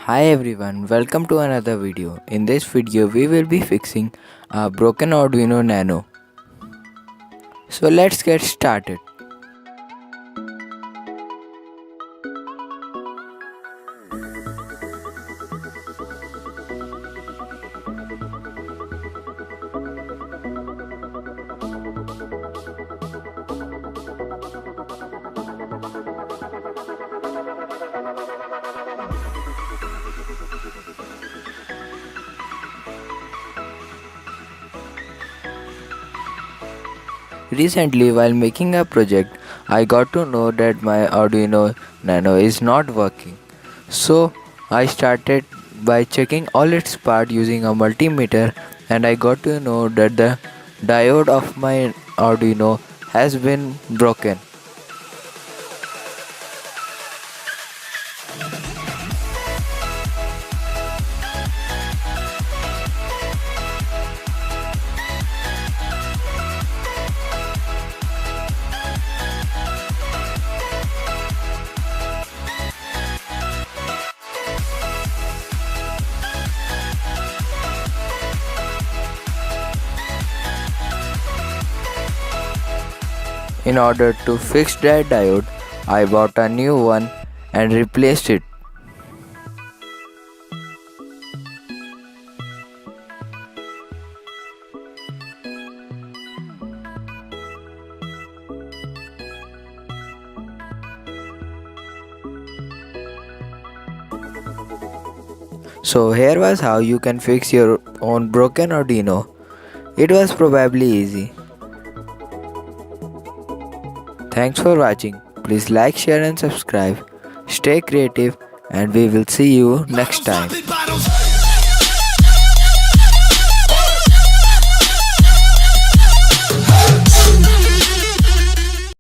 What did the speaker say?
Hi everyone, welcome to another video. In this video we will be fixing a broken Arduino Nano. So let's get started. Recently while making a project, I got to know that my Arduino Nano is not working. So I started by checking all its parts using a multimeter, and I got to know that the diode of my Arduino has been broken. In order to fix that diode, I bought a new one and replaced it. So here was how you can fix your own broken Arduino. It was probably easy. Thanks for watching. Please like, share and subscribe. Stay creative and we will see you next time.